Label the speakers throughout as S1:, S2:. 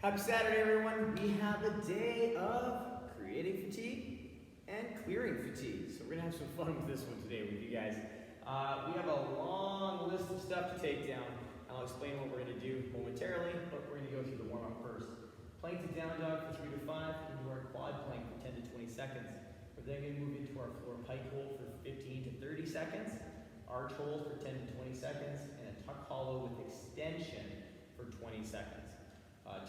S1: Happy Saturday, everyone. We have a day of creating fatigue and clearing fatigue. So we're gonna have some fun with this one today with you guys. We have a long list of stuff to take down. I'll explain what we're gonna do momentarily, but we're gonna go through the warm-up first. Plank to down dog for 3 to 5, into our quad plank for 10 to 20 seconds. We're then gonna move into our floor pike hold for 15 to 30 seconds, arch hold for 10 to 20 seconds, and a tuck hollow with extension for 20 seconds.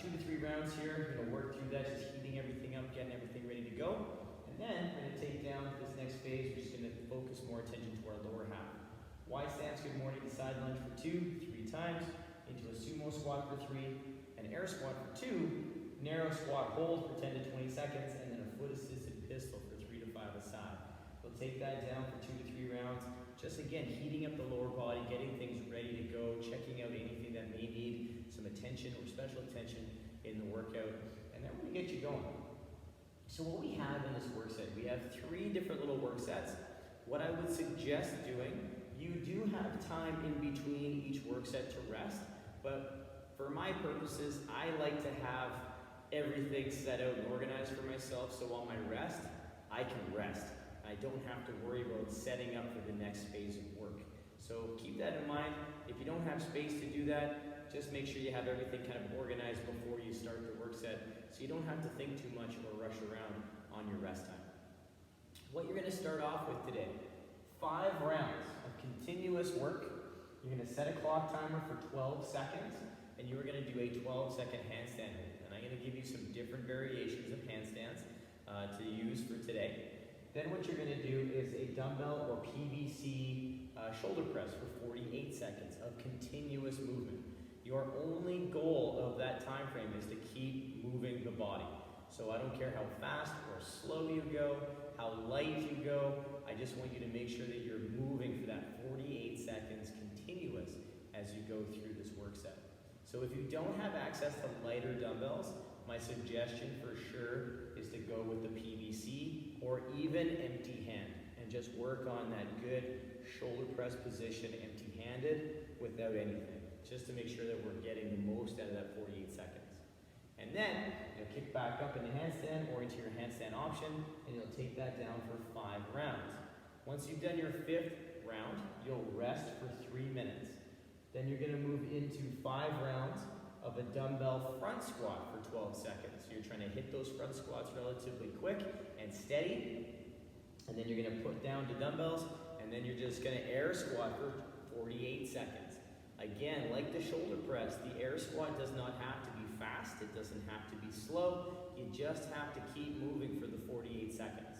S1: 2 to 3 rounds here. We're going to work through that, just heating everything up, getting everything ready to go. And then we're going to take down this next phase. We're just going to focus more attention to our lower half. Wide stance, good morning to side lunge for 2, 3 times. Into a sumo squat for 3, an air squat for 2, narrow squat hold for 10 to 20 seconds, and then a foot assisted pistol for 3 to 5 aside. We'll take that down for 2 to 3 rounds. Just again, heating up the lower body, getting things ready to go, checking out anything that may need some attention or special attention in the workout, and then we're going to get you going. So what we have in this work set, we have 3 different little work sets. What I would suggest doing, you do have time in between each work set to rest, but for my purposes, I like to have everything set out and organized for myself, so on my rest, I can rest. I don't have to worry about setting up for the next phase of work. So keep that in mind. If you don't have space to do that, just make sure you have everything kind of organized before you start the work set, so you don't have to think too much or rush around on your rest time. What you're going to start off with today, 5 rounds of continuous work. You're going to set a clock timer for 12 seconds, and you're going to do a 12-second handstand hold. And I'm going to give you some different variations of handstands to use for today. Then what you're going to do is a dumbbell or PVC shoulder press for 48 seconds of continuous movement. Your only goal of that time frame is to keep moving the body. So I don't care how fast or slow you go, how light you go, I just want you to make sure that you're moving for that 48 seconds continuous as you go through this work set. So if you don't have access to lighter dumbbells, my suggestion for sure is to go with the PVC or even empty hand and just work on that good shoulder press position empty-handed without anything, just to make sure that we're getting the most out of that 48 seconds. And then you'll kick back up into handstand or into your handstand option, and you'll take that down for 5 rounds. Once you've done your 5th round, you'll rest for 3 minutes. Then you're going to move into 5 rounds of a dumbbell front squat for 12 seconds. So you're trying to hit those front squats relatively quick and steady. And then you're going to put down the dumbbells, and then you're just going to air squat for 48 seconds. Again, like the shoulder press, the air squat does not have to be fast. It doesn't have to be slow. You just have to keep moving for the 48 seconds.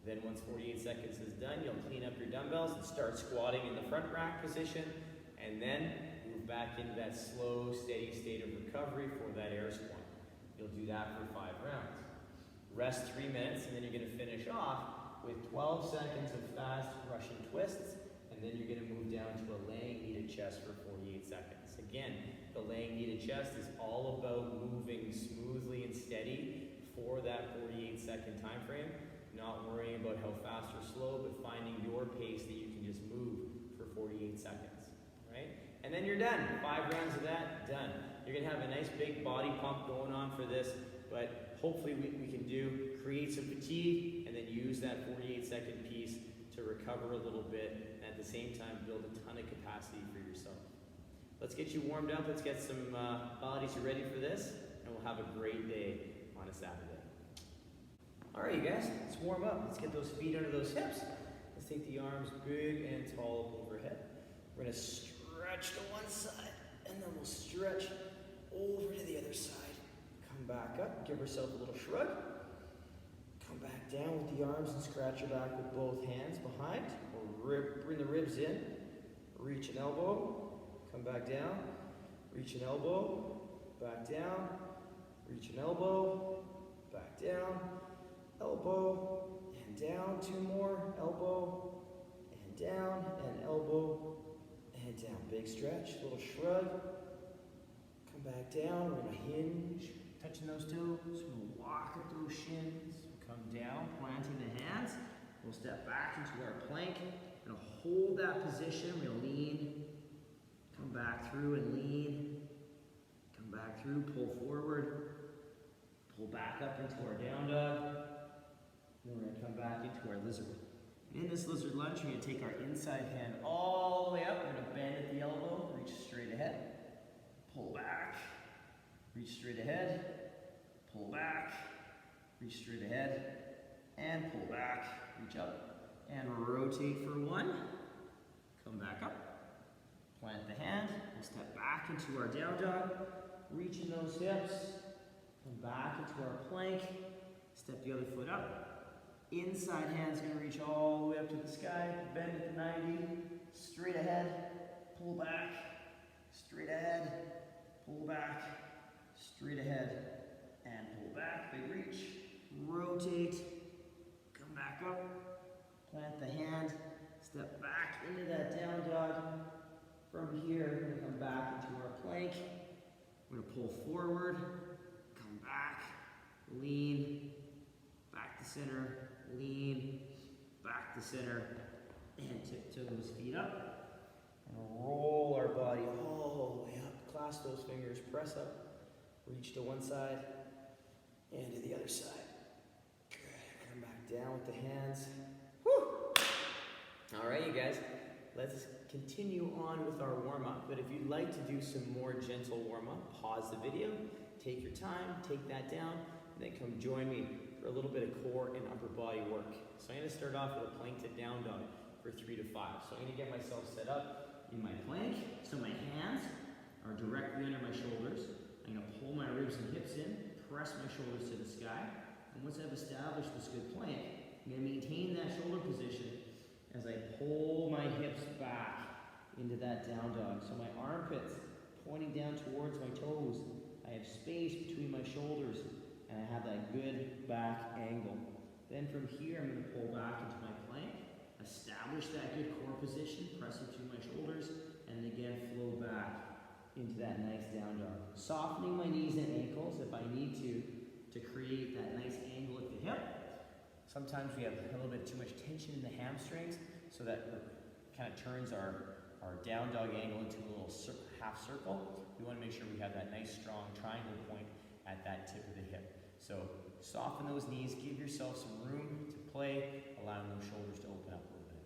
S1: Then once 48 seconds is done, you'll clean up your dumbbells and start squatting in the front rack position, and then move back into that slow, steady state of recovery for that air squat. You'll do that for 5 rounds. Rest 3 minutes, and then you're going to finish off with 12 seconds of fast Russian twists, and then you're going to move down to a laying knee to chest for 48 seconds. Again, the laying knee to chest is all about moving smoothly and steady for that 48-second time frame, not worrying about how fast or slow, but finding your pace that you can just move for 48 seconds. Right? And then you're done. 5 rounds of that, done. You're going to have a nice big body pump going on for this, but hopefully we can create some fatigue and then use that 48-second piece to recover a little bit and at the same time build a ton of capacity for yourself. Let's get you warmed up. Let's get some bodies ready for this, and we'll have a great day on a Saturday. All right, you guys, let's warm up. Let's get those feet under those hips. Let's take the arms big and tall up overhead. We're going to stretch to one side, and then we'll stretch over to the other side. Come back up, give yourself a little shrug. Come back down with the arms and scratch your back with both hands behind. Or bring the ribs in. Reach an elbow. Come back down. Reach an elbow. Back down. Reach an elbow. Back down. Elbow. And down. 2 more. Elbow. And down. And elbow. And down. Big stretch. Little shrug. Come back down. We're going to hinge. Touching those toes. We'll walk up those shins. Come down, planting the hands. We'll step back into our plank. We're going to hold that position. We'll lean. Come back through and lean. Come back through. Pull forward. into our down dog. Then we're gonna come back into our lizard. In this lizard lunge, we're gonna take our inside hand all the way up. We're gonna bend at the elbow, reach straight ahead, pull back, reach straight ahead, pull back, reach straight ahead, and pull back, reach up, and rotate for one. Come back up, plant the hand, we'll step back into our down dog, reaching those hips, come back into our plank, step the other foot up. Inside hand's gonna reach all the way up to the sky, bend at the 90, straight ahead, pull back, straight ahead, pull back, straight ahead, and pull back, big reach, rotate, come back up, plant the hand, step back into that down dog. From here, we're gonna come back into our plank, we're gonna pull forward, come back, lean, back to center, lean, back to center, and tiptoe those feet up. And roll our body all the way up. Clasp those fingers, press up, reach to one side and to the other side. Good. Come back down with the hands. Woo! All right, you guys, let's continue on with our warm-up. But if you'd like to do some more gentle warm-up, pause the video, take your time, take that down, and then come join me for a little bit of core and upper body work. So I'm going to start off with a plank to down dog for 3 to 5. So I'm going to get myself set up in my plank. So my hands are directly under my shoulders. I'm going to pull my ribs and hips in, press my shoulders to the sky. And once I've established this good plank, I'm going to maintain that shoulder position as I pull my hips back into that down dog. So my armpits pointing down towards my toes. I have space between my shoulders. And I have that good back angle. Then from here, I'm going to pull back into my plank, establish that good core position, press it through my shoulders, and again flow back into that nice down dog. Softening my knees and ankles if I need to create that nice angle at the hip. Sometimes we have a little bit too much tension in the hamstrings, so that kind of turns our down dog angle into a little half circle. We want to make sure we have that nice strong triangle point at that tip of the hip. So soften those knees, give yourself some room to play, allowing those shoulders to open up a little bit.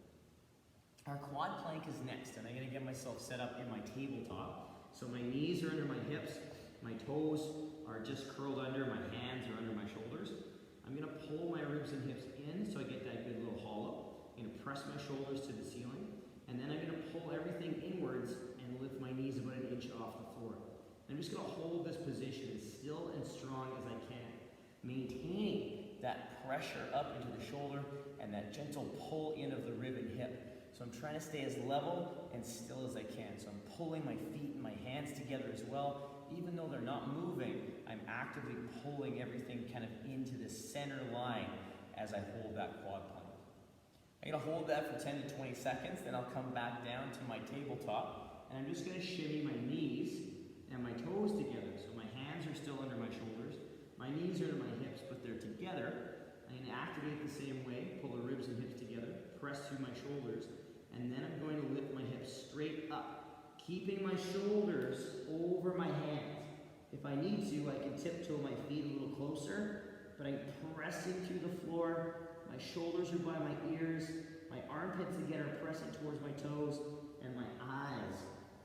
S1: Our quad plank is next, and I'm going to get myself set up in my tabletop. So my knees are under my hips, my toes are just curled under, my hands are under my shoulders. I'm going to pull my ribs and hips in so I get that good little hollow. I'm going to press my shoulders to the ceiling, and then I'm going to pull everything inwards and lift my knees about 1 inch off the floor. I'm just going to hold this position as still and strong as I can, maintaining that pressure up into the shoulder and that gentle pull in of the rib and hip. So I'm trying to stay as level and still as I can. So I'm pulling my feet and my hands together as well. Even though they're not moving, I'm actively pulling everything kind of into the center line as I hold that quad plank. I'm going to hold that for 10 to 20 seconds, then I'll come back down to my tabletop, and I'm just going to shimmy my knees and my toes together. So my hands are still under my shoulders, my knees are under my hips, but they're together. I'm going to activate the same way, pull the ribs and hips together, press through my shoulders, and then I'm going to lift my hips straight up, keeping my shoulders over my hands. If I need to, I can tiptoe my feet a little closer, but I'm pressing through the floor. My shoulders are by my ears, my armpits again are pressing towards my toes, and my eyes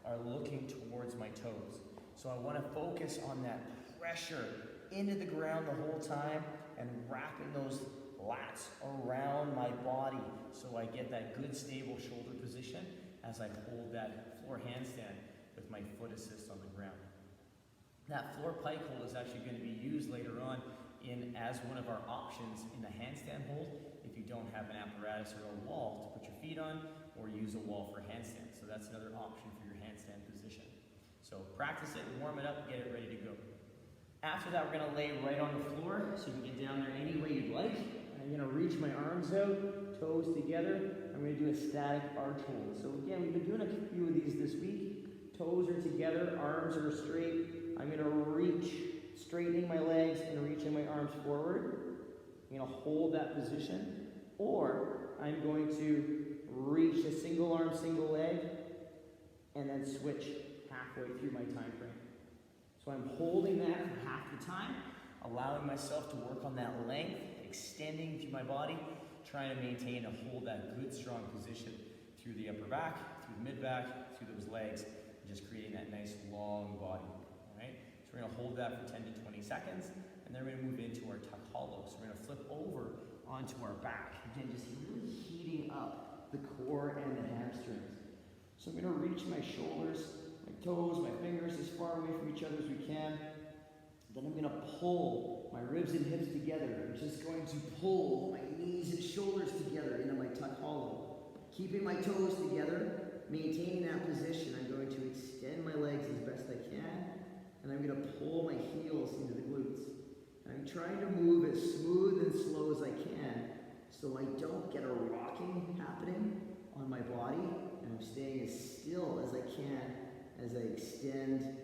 S1: are looking towards my toes. So I want to focus on that pressure into the ground the whole time and wrapping those lats around my body so I get that good stable shoulder position as I hold that floor handstand with my foot assist on the ground. That floor pike hold is actually going to be used later on as one of our options in the handstand hold if you don't have an apparatus or a wall to put your feet on, or use a wall for handstand. So that's another option for your handstand position. So practice it, warm it up, get it ready to go. After that, we're going to lay right on the floor, so you can get down there any way you'd like. I'm going to reach my arms out, toes together. I'm going to do a static arch hold. So again, we've been doing a few of these this week. Toes are together, arms are straight. I'm going to reach, straightening my legs and reaching my arms forward. I'm going to hold that position. Or I'm going to reach a single arm, single leg, and then switch halfway through my time frame. So I'm holding that for half the time, allowing myself to work on that length, extending through my body, trying to maintain and hold that good strong position through the upper back, through the mid back, through those legs, and just creating that nice long body. All right? So we're gonna hold that for 10 to 20 seconds, and then we're gonna move into our tuck hollow. So we're gonna flip over onto our back. Again, just really heating up the core and the hamstrings. So I'm gonna reach my shoulders, my toes, my fingers as far away from each other as we can. Then I'm gonna pull my ribs and hips together. I'm just going to pull my knees and shoulders together into my tuck hollow. Keeping my toes together, maintaining that position, I'm going to extend my legs as best I can, and I'm gonna pull my heels into the glutes. I'm trying to move as smooth and slow as I can so I don't get a rocking happening on my body, and I'm staying as still as I can as I extend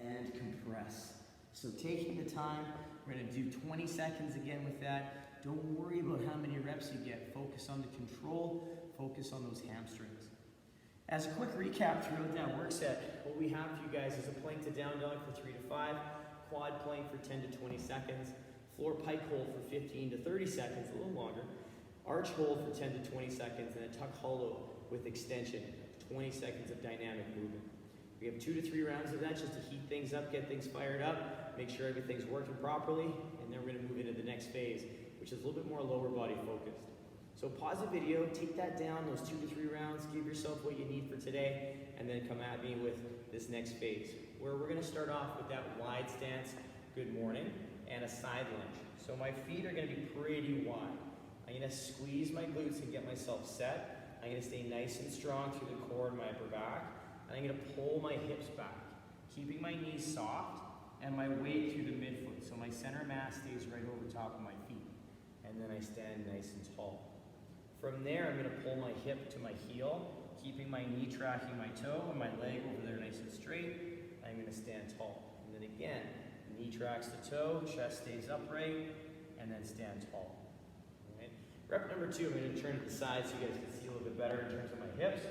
S1: and compress. So taking the time, we're gonna do 20 seconds again with that. Don't worry about how many reps you get. Focus on the control, focus on those hamstrings. As a quick recap throughout that work set, what we have for you guys is a plank to down dog for 3 to 5, quad plank for 10 to 20 seconds, floor pike hold for 15 to 30 seconds, a little longer, arch hold for 10 to 20 seconds, and a tuck hollow with extension, 20 seconds of dynamic movement. We have 2 to 3 rounds of that just to heat things up, get things fired up, make sure everything's working properly, and then we're gonna move into the next phase, which is a little bit more lower body focused. So pause the video, take that down, those 2 to 3 rounds, give yourself what you need for today, and then come at me with this next phase, where we're gonna start off with that wide stance, good morning, and a side lunge. So my feet are gonna be pretty wide. I'm gonna squeeze my glutes and get myself set. I'm gonna stay nice and strong through the core and my upper back. And I'm gonna pull my hips back, keeping my knees soft and my weight through the midfoot. So my center mass stays right over top of my feet. And then I stand nice and tall. From there, I'm gonna pull my hip to my heel, keeping my knee tracking my toe and my leg over there nice and straight. I'm gonna stand tall. And then again, knee tracks the toe, chest stays upright, and then stand tall. All right. Rep number 2, I'm gonna turn to the side so you guys can see a little bit better in terms of my hips.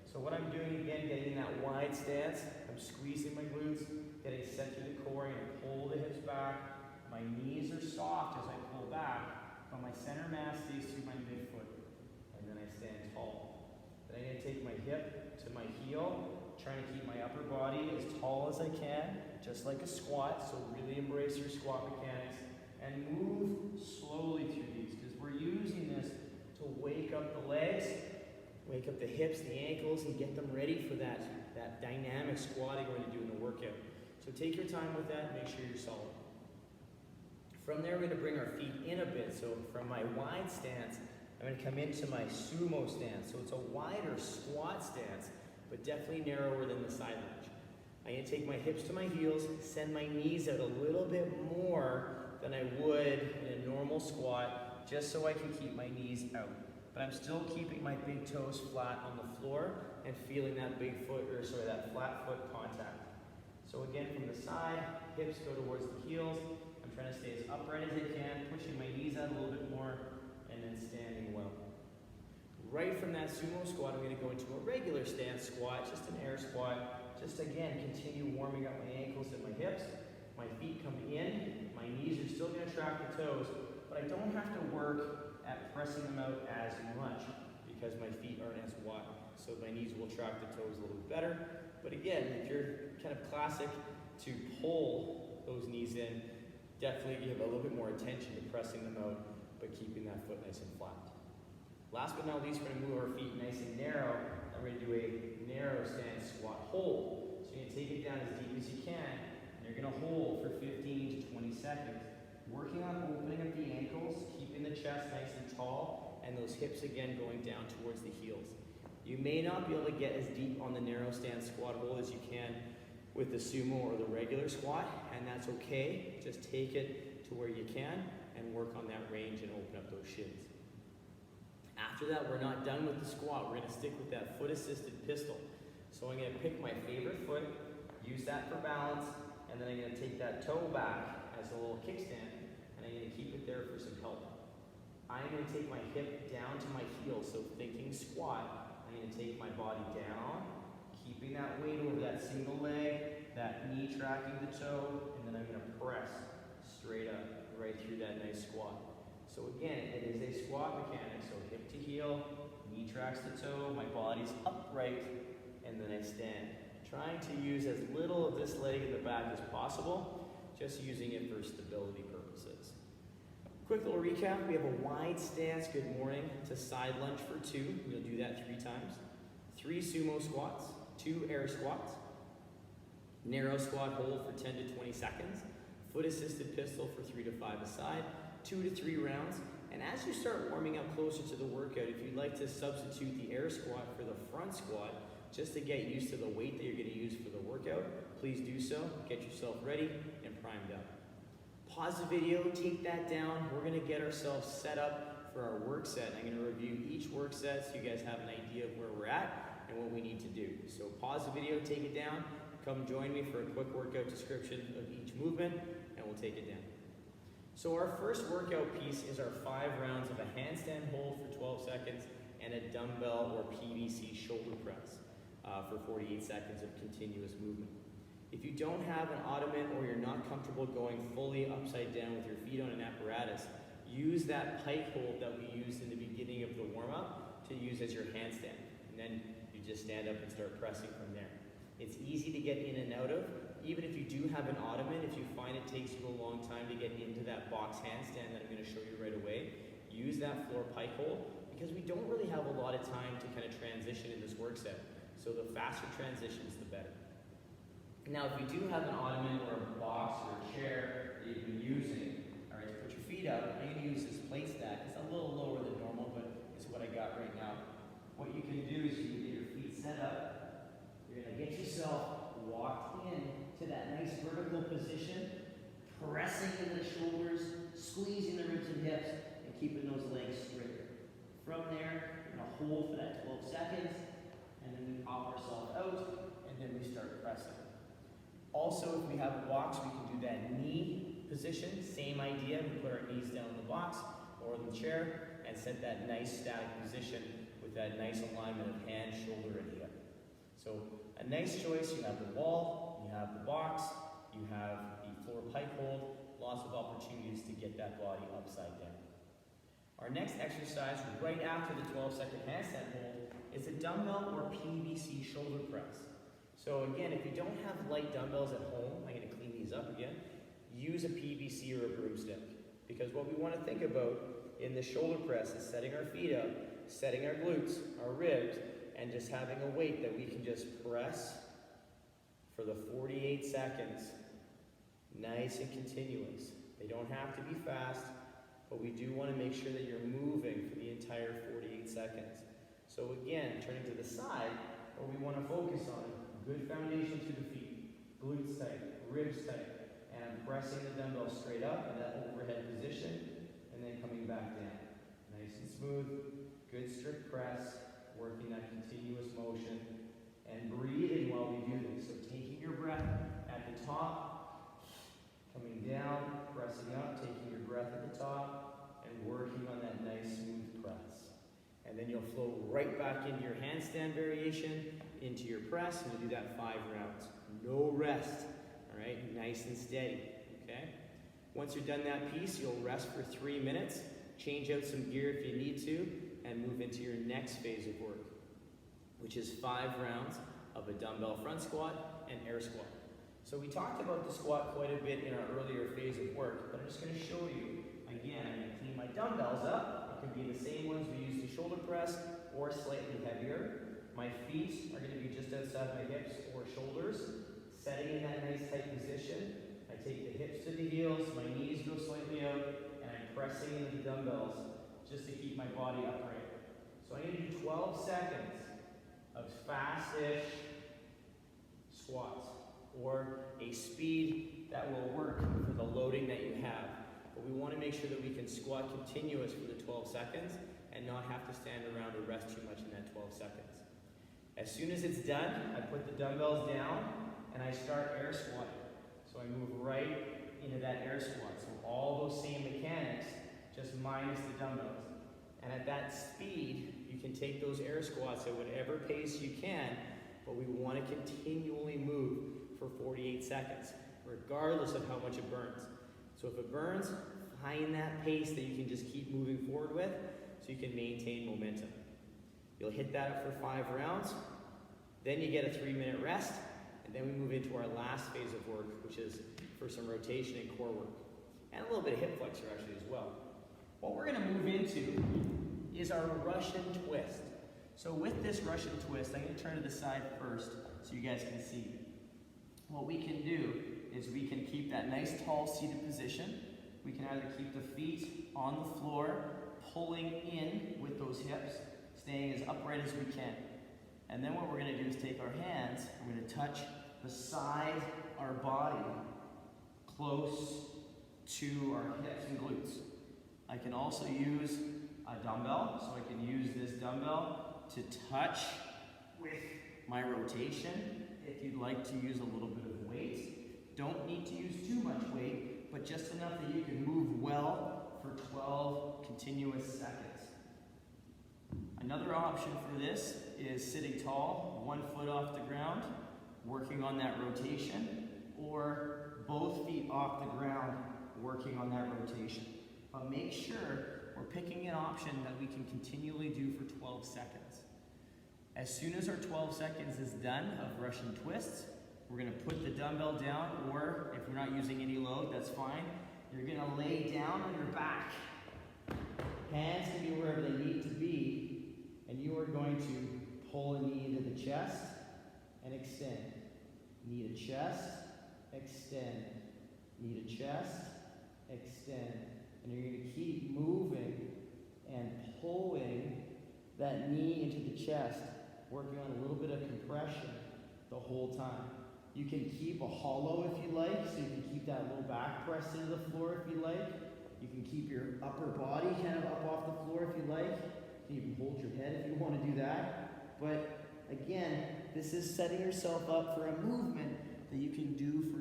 S1: So what I'm doing again, getting in that wide stance, I'm squeezing my glutes, getting set through the core, I'm gonna pull the hips back. My knees are soft as I pull back, but my center mass stays through my midfoot. And then I stand tall. Then I'm gonna take my hip to my heel, trying to keep my upper body as tall as I can, just like a squat, so really embrace your squat mechanics, and move slowly through these, because we're using this to wake up the legs, wake up the hips, the ankles, and get them ready for that dynamic squatting we're going to do in the workout. So take your time with that, make sure you're solid. From there, we're going to bring our feet in a bit. So from my wide stance, I'm going to come into my sumo stance. So it's a wider squat stance, but definitely narrower than the side lunge. I'm going to take my hips to my heels, send my knees out a little bit more than I would in a normal squat, just so I can keep my knees out. But I'm still keeping my big toes flat on the floor and feeling that that flat foot contact. So again, from the side, hips go towards the heels. I'm trying to stay as upright as I can, pushing my knees out a little bit more, and then standing well. Right from that sumo squat, I'm gonna go into a regular stance squat, just an air squat. Just again, continue warming up my ankles and my hips. My feet come in, my knees are still gonna track the toes, but I don't have to work at pressing them out as much because my feet aren't as wide. So my knees will track the toes a little bit better. But again, if you're kind of classic to pull those knees in, definitely give a little bit more attention to pressing them out, but keeping that foot nice and flat. Last but not least, we're gonna move our feet nice and narrow, and we're gonna do a narrow stance squat hold. So you're gonna take it down as deep as you can, and you're gonna hold for 15 to 20 seconds. Working on opening up the ankles, keeping the chest nice and tall, and those hips again going down towards the heels. You may not be able to get as deep on the narrow stance squat hold as you can with the sumo or the regular squat, and that's okay. Just take it to where you can and work on that range and open up those shins. After that, we're not done with the squat. We're gonna stick with that foot-assisted pistol. So I'm gonna pick my favorite foot, use that for balance, and then I'm gonna take that toe back as a little kickstand, and I'm gonna keep it there for some help. I'm gonna take my hip down to my heel, so thinking squat, I'm gonna take my body down, keeping that weight over that single leg, that knee tracking the toe, and then I'm gonna press straight nice squat. So again, it is a squat mechanic, so hip to heel, knee tracks the toe, my body's upright, and then I stand. Trying to use as little of this leg in the back as possible, just using it for stability purposes. Quick little recap, we have a wide stance, good morning, to side lunge for 2. You'll do that 3 times. 3 sumo squats, 2 air squats, narrow squat hold for 10 to 20 seconds, foot assisted pistol for 3 to 5 aside, 2 to 3 rounds. And as you start warming up closer to the workout, if you'd like to substitute the air squat for the front squat, just to get used to the weight that you're going to use for the workout, please do so. Get yourself ready and primed up. Pause the video, take that down. We're going to get ourselves set up for our work set. I'm going to review each work set so you guys have an idea of where we're at and what we need to do. So pause the video, take it down. Come join me for a quick workout description of each movement, and we'll take it down. So our first workout piece is our 5 rounds of a handstand hold for 12 seconds and a dumbbell or PVC shoulder press for 48 seconds of continuous movement. If you don't have an ottoman or you're not comfortable going fully upside down with your feet on an apparatus, use that pike hold that we used in the beginning of the warm-up to use as your handstand. And then you just stand up and start pressing from there. It's easy to get in and out of. Even if you do have an ottoman, if you find it takes you a long time to get into that box handstand that I'm going to show you right away, use that floor pike hold, because we don't really have a lot of time to kind of transition in this work set. So the faster transitions, the better. Now, if you do have an ottoman or a box or a chair that you've been using, all right, put your feet up. I'm going to use this plate stack. It's a little lower than normal, but it's what I got right now. What you can do is you can get your feet set up. You're going to get yourself walked in to that nice vertical position, pressing in the shoulders, squeezing the ribs and hips, and keeping those legs straight. From there, you're going to hold for that 12 seconds, and then we pop ourselves out, and then we start pressing. Also, if we have a box, we can do that knee position. Same idea, we put our knees down in the box or in the chair and set that nice static position with that nice alignment of hand, shoulder, and hip. So a nice choice, you have the wall, you have the box, you have the floor pike hold, lots of opportunities to get that body upside down. Our next exercise, right after the 12-second handstand hold, is a dumbbell or PVC shoulder press. So again, if you don't have light dumbbells at home, I'm going to clean these up again, use a PVC or a broomstick. Because what we want to think about in the shoulder press is setting our feet up, setting our glutes, our ribs, and just having a weight that we can just press for the 48 seconds, nice and continuous. They don't have to be fast, but we do want to make sure that you're moving for the entire 48 seconds. So again, turning to the side, what we want to focus on, good foundation to the feet, glutes tight, ribs tight, and I'm pressing the dumbbell straight up in that overhead position, and then coming back down. Nice and smooth, good strict press, working that continuous motion, and breathing while we do this. So taking your breath at the top, coming down, pressing up, taking your breath at the top, and working on that nice smooth press. And then you'll flow right back into your handstand variation, into your press, and you'll do that 5 rounds. No rest, all right? Nice and steady, okay? Once you're done that piece, you'll rest for 3 minutes, change out some gear if you need to, and move into your next phase of work, which is 5 rounds of a dumbbell front squat and air squat. So we talked about the squat quite a bit in our earlier phase of work, but I'm just going to show you, again, I'm going to clean my dumbbells up. It can be the same ones we use to shoulder press or slightly heavier. My feet are going to be just outside my hips or shoulders, setting in that nice tight position. I take the hips to the heels, my knees go slightly out, and I'm pressing into the dumbbells just to keep my body upright. So I need to do 12 seconds of fast-ish squats, or a speed that will work for the loading that you have. But we want to make sure that we can squat continuous for the 12 seconds and not have to stand around or rest too much in that 12 seconds. As soon as it's done, I put the dumbbells down and I start air squatting. So I move right into that air squat. So all those same mechanics, just minus the dumbbells. And at that speed, you can take those air squats at whatever pace you can, but we want to continually move for 48 seconds, regardless of how much it burns. So if it burns, find that pace that you can just keep moving forward with so you can maintain momentum. You'll hit that for 5 rounds, then you get a 3-minute rest, and then we move into our last phase of work, which is for some rotation and core work, and a little bit of hip flexor actually as well. What we're gonna move into is our Russian twist. So with this Russian twist, I'm gonna turn to the side first so you guys can see. What we can do is we can keep that nice tall seated position. We can either keep the feet on the floor, pulling in with those hips, staying as upright as we can. And then what we're gonna do is take our hands, we're gonna touch the side, our body, close to our hips and glutes. I can also use a dumbbell, so I can use this dumbbell to touch with my rotation. If you'd like to use a little bit of weight, don't need to use too much weight, but just enough that you can move well for 12 continuous seconds. Another option for this is sitting tall, 1 foot off the ground, working on that rotation, or both feet off the ground, working on that rotation. But make sure we're picking an option that we can continually do for 12 seconds. As soon as our 12 seconds is done of Russian twists, we're gonna put the dumbbell down, or if we're not using any load, that's fine. You're gonna lay down on your back. Hands can be wherever they need to be, and you are going to pull a knee into the chest and extend. Knee to chest, extend. Knee to chest, extend. And you're going to keep moving and pulling that knee into the chest, working on a little bit of compression the whole time. You can keep a hollow if you like, so you can keep that low back pressed into the floor if you like. You can keep your upper body kind of up off the floor if you like. You can even hold your head if you want to do that. But again, this is setting yourself up for a movement that you can do for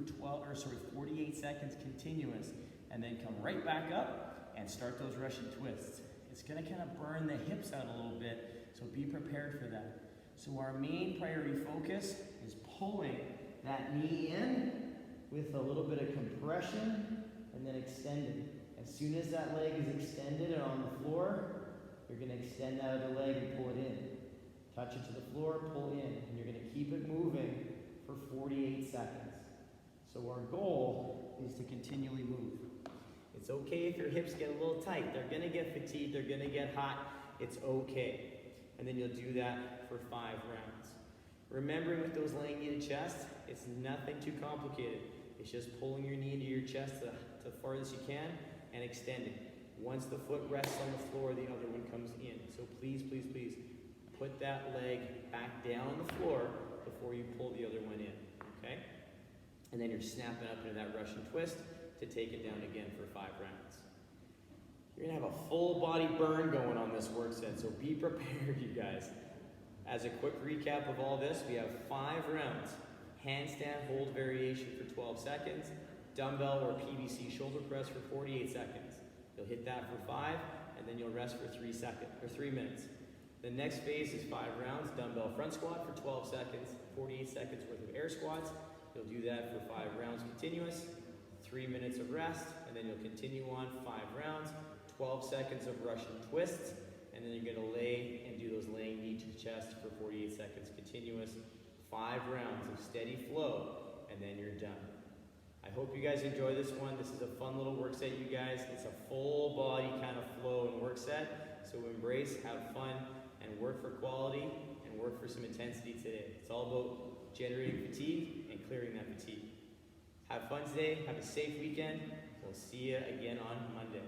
S1: 48 seconds continuous, and then come right back up and start those Russian twists. It's gonna kind of burn the hips out a little bit, so be prepared for that. So our main priority focus is pulling that knee in with a little bit of compression and then extending. As soon as that leg is extended and on the floor, you're gonna extend that other leg and pull it in. Touch it to the floor, pull in, and you're gonna keep it moving for 48 seconds. So our goal is to continually move. It's okay if your hips get a little tight. They're gonna get fatigued, they're gonna get hot. It's okay. And then you'll do that for 5 rounds. Remembering with those laying knee to chest, it's nothing too complicated. It's just pulling your knee into your chest the farthest you can and extending. Once the foot rests on the floor, the other one comes in. So please, please, please put that leg back down on the floor before you pull the other one in, okay? And then you're snapping up into that Russian twist to take it down again for 5 rounds. You're gonna have a full body burn going on this work set, so be prepared, you guys. As a quick recap of all this, we have 5 rounds. Handstand hold variation for 12 seconds, dumbbell or PVC shoulder press for 48 seconds. You'll hit that for 5, and then you'll rest for 3 minutes. The next phase is 5 rounds, dumbbell front squat for 12 seconds, 48 seconds worth of air squats. You'll do that for 5 rounds continuous, 3 minutes of rest, and then you'll continue on 5 rounds, 12 seconds of Russian twists, and then you're gonna lay and do those laying knee to the chest for 48 seconds continuous, 5 rounds of steady flow, and then you're done. I hope you guys enjoy this one. This is a fun little work set, you guys. It's a full body kind of flow and work set, so embrace, have fun, and work for quality, and work for some intensity today. It's all about generating fatigue and clearing that fatigue. Have fun today, have a safe weekend. We'll see you again on Monday.